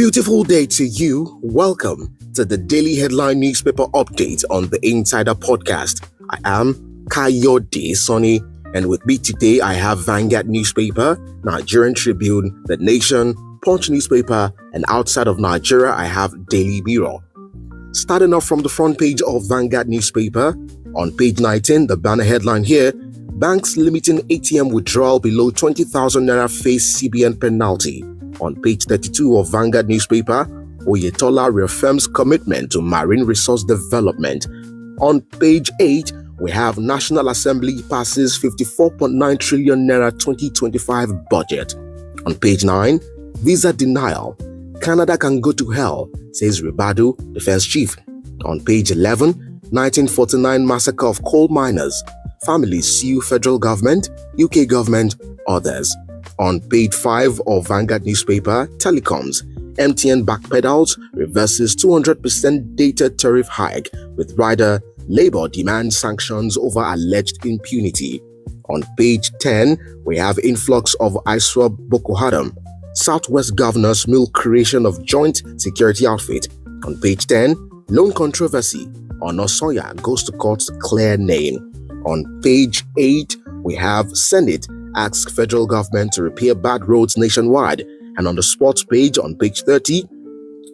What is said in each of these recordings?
beautiful day to you. Welcome to the daily headline newspaper update on the Insider Podcast. I am Kayode Sonny, and with me today I have Vanguard newspaper, Nigerian Tribune, The Nation, Punch newspaper, and outside of Nigeria I have Daily Mirror. Starting off from the front page of Vanguard newspaper, on page 19, the banner headline here: banks limiting ATM withdrawal below 20,000 naira face CBN penalty. On page 32 of Vanguard newspaper, Oyetola reaffirms commitment to marine resource development. On page 8, we have National Assembly passes 54.9 trillion naira 2025 budget. On page 9, visa denial. Canada can go to hell, says Ribadu, defense chief. On page 11, 1949 massacre of coal miners. Families sue federal government, UK government, others. On page 5 of Vanguard newspaper, telecoms. MTN backpedals, reverses 200% data tariff hike, with rider Labour demands sanctions over alleged impunity. On page 10, we have influx of ISWAP Boko Haram. Southwest governors milk creation of joint security outfit. On page 10, loan controversy. Onosoya goes to court to clear name. On page 8, we have Senate asks federal government to repair bad roads nationwide. And on the sports page, on page 30,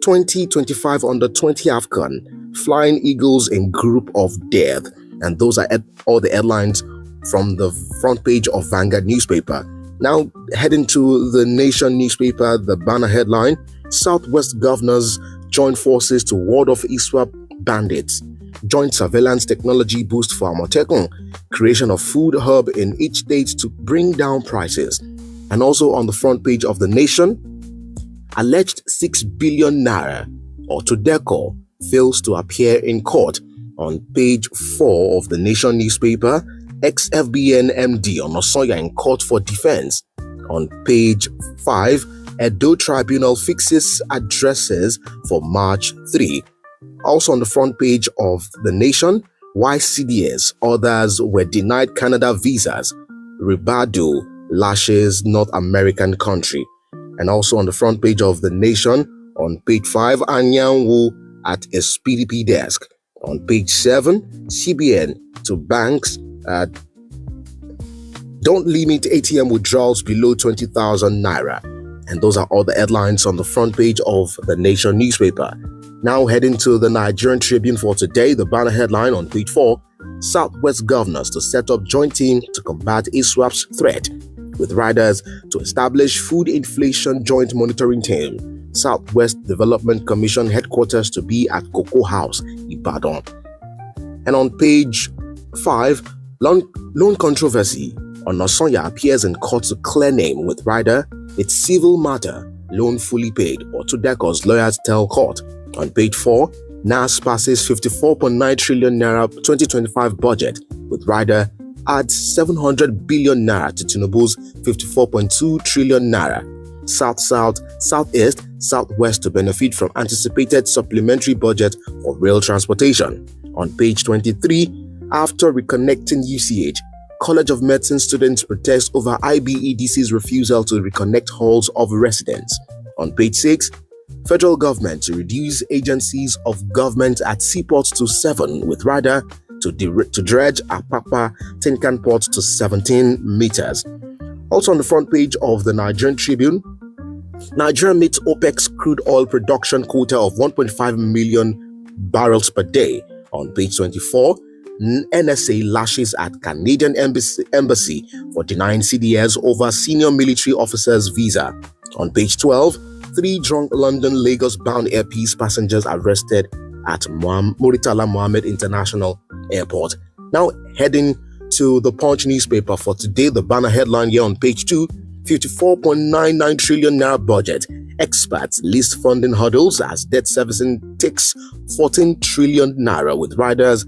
2025 Under-20 AFCON, Flying Eagles in group of death. And those are all the headlines from the front page of Vanguard newspaper. Now, heading to the Nation newspaper, the banner headline: Southwest governors join forces to ward off ISWAP bandits. Joint surveillance technology boost for Amotekun. Creation of food hub in each state to bring down prices. And also on the front page of the Nation, alleged 6 billion naira or Todeco fails to appear in court. On page 4 of the Nation newspaper, ex-FBN MD Onosoya in court for defense. On page 5, Edo Tribunal fixes addresses for March 3. Also on the front page of the Nation, why CDS others were denied Canada visas. Ribadu lashes North American country. And also on the front page of the Nation, on page 5, Anyanwu at a PDP desk. On page 7, CBN to banks don't limit ATM withdrawals below 20,000 naira. And those are all the headlines on the front page of the Nation newspaper. Now heading to the Nigerian Tribune for today, the banner headline on page 4, Southwest governors to set up joint team to combat ISWAP's threat, with riders to establish food inflation joint monitoring team. Southwest Development Commission headquarters to be at Cocoa House, Ibadan. And on page 5, loan controversy. Onosoya appears in court to clear name with rider. It's civil matter, loan fully paid, or Todeco's lawyers tell court. On page 4, NASS passes 54.9 trillion naira 2025 budget, with rider adds 700 billion naira to Tinubu's 54.2 trillion naira. South-South, Southeast, Southwest to benefit from anticipated supplementary budget for rail transportation. On page 23, after reconnecting UCH, College of Medicine students protest over IBEDC's refusal to reconnect halls of residence. On page 6, federal government to reduce agencies of government at seaports to 7, with rider to dredge Apapa Tinkan Port to 17 meters. Also on the front page of the Nigerian Tribune, Nigeria meets OPEC's crude oil production quota of 1.5 million barrels per day. On page 24, NSA lashes at Canadian embassy for denying CDS over senior military officers' visa. On page 12, 3 drunk London-Lagos bound Air Peace passengers arrested at Muritala Mohammed International Airport. Now heading to the Punch newspaper for today, the banner headline here on page 2, 54.99 trillion naira budget. Experts list funding hurdles as debt servicing takes 14 trillion naira, with riders.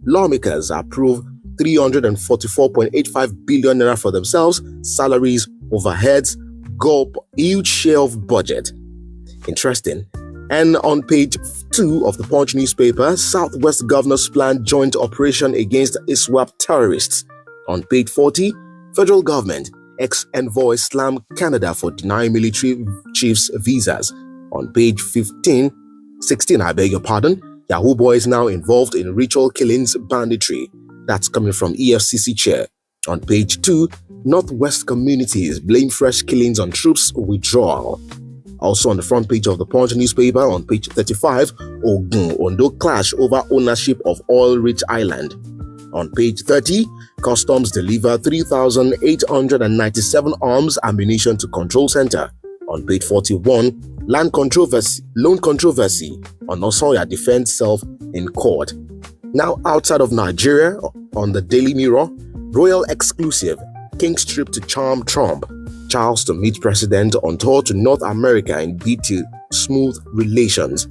Lawmakers approve 344.85 billion naira for themselves, salaries, overheads, gulp, huge share of budget. Interesting. And on page 2 of the Punch newspaper, Southwest governors plan joint operation against ISWAP terrorists. On page 40, federal government ex-envoy slam Canada for denying military chiefs visas. On page 16, I beg your pardon, Yahoo boys now involved in ritual killings banditry. That's coming from EFCC chair. On page 2, Northwest communities blame fresh killings on troops withdrawal. Also on the front page of the Punch newspaper, on page 35, Ondo clash over ownership of oil-rich island. On page 30, Customs deliver 3,897 arms ammunition to control center. On page 41, loan controversy on Osoya defends self in court. Now outside of Nigeria, on the Daily Mirror, royal exclusive, King's trip to charm Trump. Charles to meet president on tour to North America in bid to smooth relations.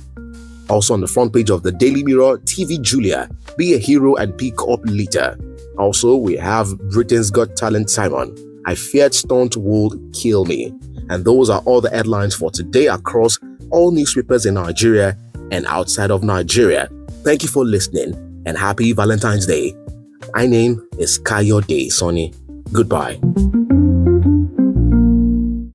Also on the front page of the Daily Mirror, TV Julia, be a hero and pick up later. Also, we have Britain's Got Talent Simon, I feared stunt would kill me. And those are all the headlines for today across all newspapers in Nigeria and outside of Nigeria. Thank you for listening and happy Valentine's Day. My name is Kayode Sonny. Goodbye.